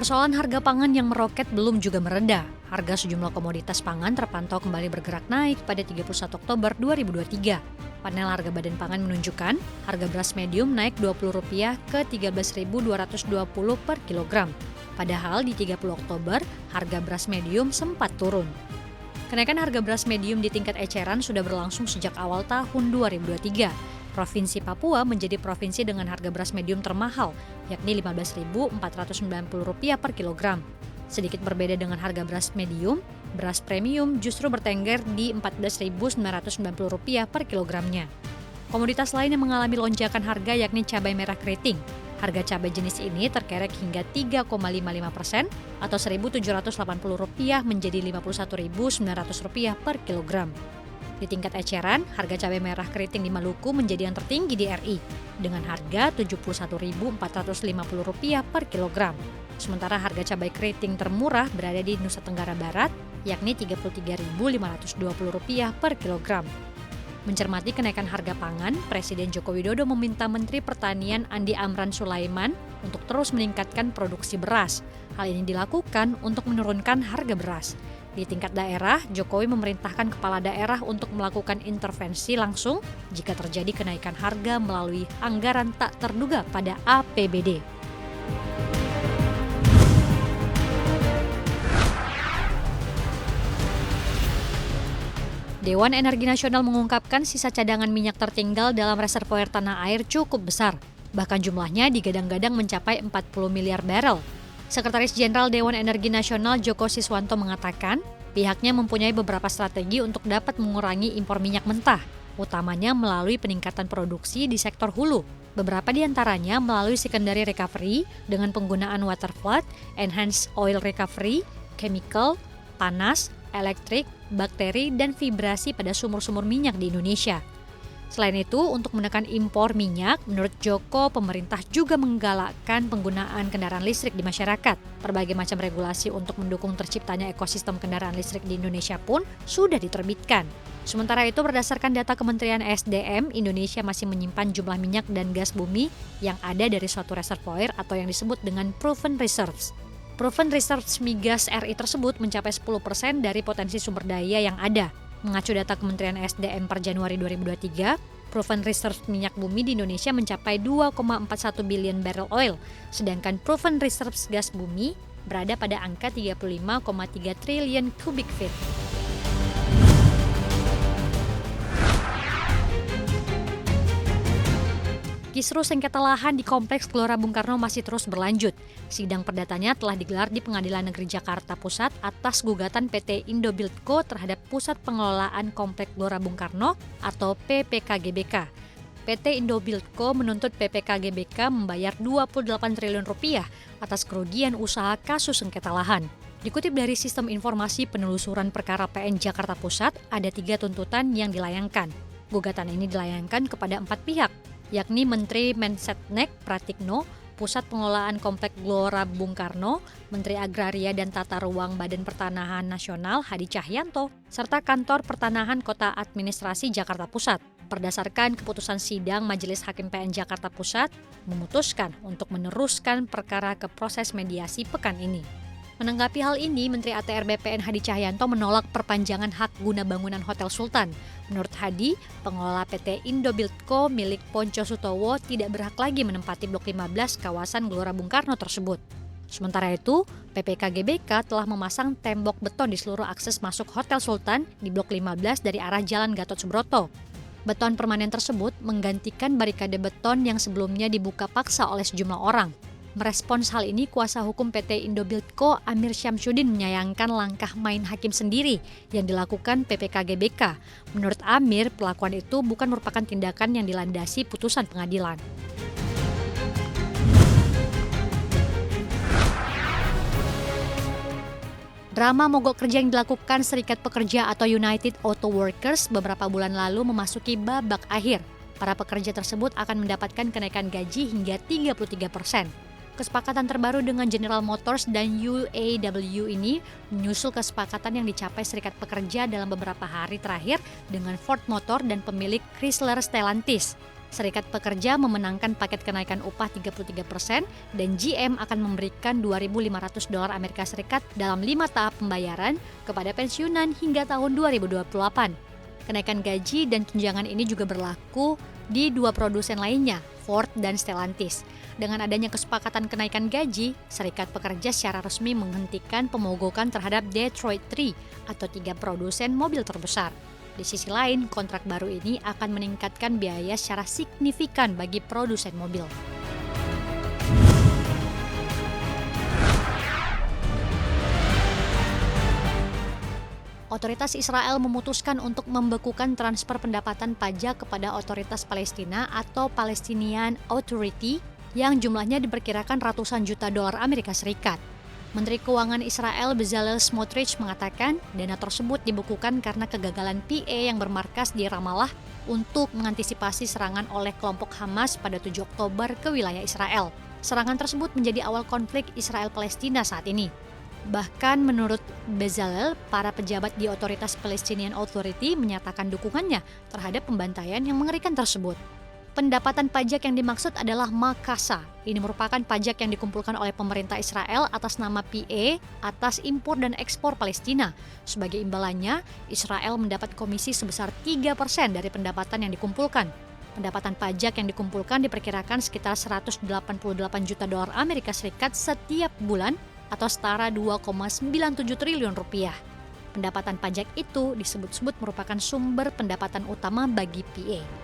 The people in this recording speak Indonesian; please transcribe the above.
Persoalan harga pangan yang meroket belum juga mereda. Harga sejumlah komoditas pangan terpantau kembali bergerak naik pada 31 Oktober 2023. Panel harga Badan Pangan menunjukkan harga beras medium naik Rp20 ke Rp13.220 per kilogram. Padahal di 30 Oktober, harga beras medium sempat turun. Kenaikan harga beras medium di tingkat eceran sudah berlangsung sejak awal tahun 2023. Provinsi Papua menjadi provinsi dengan harga beras medium termahal, yakni Rp15.490 per kilogram. Sedikit berbeda dengan harga beras medium, beras premium justru bertengger di Rp14.990 per kilogramnya. Komoditas lain yang mengalami lonjakan harga yakni cabai merah keriting. Harga cabai jenis ini terkerek hingga 3,55% atau Rp1.780 menjadi Rp51.900 per kilogram. Di tingkat eceran, harga cabai merah keriting di Maluku menjadi yang tertinggi di RI dengan harga Rp71.450 per kilogram. Sementara harga cabai keriting termurah berada di Nusa Tenggara Barat, yakni Rp33.520 per kilogram. Mencermati kenaikan harga pangan, Presiden Joko Widodo meminta Menteri Pertanian Andi Amran Sulaiman untuk terus meningkatkan produksi beras. Hal ini dilakukan untuk menurunkan harga beras. Di tingkat daerah, Jokowi memerintahkan kepala daerah untuk melakukan intervensi langsung jika terjadi kenaikan harga melalui anggaran tak terduga pada APBD. Dewan Energi Nasional mengungkapkan sisa cadangan minyak tertinggal dalam reservoir tanah air cukup besar. Bahkan jumlahnya digadang-gadang mencapai 40 miliar barel. Sekretaris Jenderal Dewan Energi Nasional Joko Siswanto mengatakan, pihaknya mempunyai beberapa strategi untuk dapat mengurangi impor minyak mentah, utamanya melalui peningkatan produksi di sektor hulu. Beberapa di antaranya melalui secondary recovery dengan penggunaan water flood, enhanced oil recovery, chemical, panas, elektrik, bakteri, dan vibrasi pada sumur-sumur minyak di Indonesia. Selain itu, untuk menekan impor minyak, menurut Joko, pemerintah juga menggalakkan penggunaan kendaraan listrik di masyarakat. Berbagai macam regulasi untuk mendukung terciptanya ekosistem kendaraan listrik di Indonesia pun sudah diterbitkan. Sementara itu, berdasarkan data Kementerian SDM, Indonesia masih menyimpan jumlah minyak dan gas bumi yang ada dari suatu reservoir atau yang disebut dengan proven reserves. Proven reserves migas RI tersebut mencapai 10% dari potensi sumber daya yang ada. Mengacu data Kementerian SDM per Januari 2023, proven reserve minyak bumi di Indonesia mencapai 2,41 billion barrel oil, sedangkan proven reserves gas bumi berada pada angka 35,3 triliun cubic feet. Kisru sengketa lahan di Kompleks Gelora Bung Karno masih terus berlanjut. Sidang perdatanya telah digelar di Pengadilan Negeri Jakarta Pusat atas gugatan PT Indobuildco terhadap Pusat Pengelolaan Kompleks Gelora Bung Karno atau PPKGBK. PT Indobuildco menuntut PPKGBK membayar Rp28 triliun atas kerugian usaha kasus sengketa lahan. Dikutip dari Sistem Informasi Penelusuran Perkara PN Jakarta Pusat, ada 3 tuntutan yang dilayangkan. Gugatan ini dilayangkan kepada 4 pihak, yakni Menteri Mensetnek Pratikno, Pusat Pengelolaan Kompleks Gelora Bung Karno, Menteri Agraria dan Tata Ruang Badan Pertanahan Nasional Hadi Cahyanto, serta Kantor Pertanahan Kota Administrasi Jakarta Pusat. Berdasarkan keputusan sidang, Majelis Hakim PN Jakarta Pusat memutuskan untuk meneruskan perkara ke proses mediasi pekan ini. Menanggapi hal ini, Menteri ATR BPN Hadi Cahyanto menolak perpanjangan hak guna bangunan Hotel Sultan. Menurut Hadi, pengelola PT Indobuildco milik Ponco Sutowo tidak berhak lagi menempati Blok 15 kawasan Gelora Bung Karno tersebut. Sementara itu, PPKGBK telah memasang tembok beton di seluruh akses masuk Hotel Sultan di Blok 15 dari arah Jalan Gatot Subroto. Beton permanen tersebut menggantikan barikade beton yang sebelumnya dibuka paksa oleh sejumlah orang. Merespons hal ini, kuasa hukum PT Indobuildco Amir Syamsuddin menyayangkan langkah main hakim sendiri yang dilakukan PPKGBK. Menurut Amir, perlakuan itu bukan merupakan tindakan yang dilandasi putusan pengadilan. Drama mogok kerja yang dilakukan Serikat Pekerja atau United Auto Workers beberapa bulan lalu memasuki babak akhir. Para pekerja tersebut akan mendapatkan kenaikan gaji hingga 33%. Kesepakatan terbaru dengan General Motors dan UAW ini menyusul kesepakatan yang dicapai Serikat Pekerja dalam beberapa hari terakhir dengan Ford Motor dan pemilik Chrysler Stellantis. Serikat Pekerja memenangkan paket kenaikan upah 33% dan GM akan memberikan $2.500 Amerika Serikat dalam 5 tahap pembayaran kepada pensiunan hingga tahun 2028. Kenaikan gaji dan tunjangan ini juga berlaku di 2 produsen lainnya, Ford dan Stellantis. Dengan adanya kesepakatan kenaikan gaji, Serikat Pekerja secara resmi menghentikan pemogokan terhadap Detroit 3 atau 3 produsen mobil terbesar. Di sisi lain, kontrak baru ini akan meningkatkan biaya secara signifikan bagi produsen mobil. Otoritas Israel memutuskan untuk membekukan transfer pendapatan pajak kepada Otoritas Palestina atau Palestinian Authority yang jumlahnya diperkirakan ratusan juta dolar Amerika Serikat. Menteri Keuangan Israel Bezalel Smotrich mengatakan dana tersebut dibekukan karena kegagalan PA yang bermarkas di Ramallah untuk mengantisipasi serangan oleh kelompok Hamas pada 7 Oktober ke wilayah Israel. Serangan tersebut menjadi awal konflik Israel-Palestina saat ini. Bahkan menurut Bezalel, para pejabat di Otoritas Palestinian Authority menyatakan dukungannya terhadap pembantaian yang mengerikan tersebut. Pendapatan pajak yang dimaksud adalah makasa. Ini merupakan pajak yang dikumpulkan oleh pemerintah Israel atas nama PA atas impor dan ekspor Palestina. Sebagai imbalannya, Israel mendapat komisi sebesar 3% dari pendapatan yang dikumpulkan. Pendapatan pajak yang dikumpulkan diperkirakan sekitar 188 juta dolar Amerika Serikat setiap bulan atau setara 2,97 triliun rupiah. Pendapatan pajak itu disebut-sebut merupakan sumber pendapatan utama bagi PA.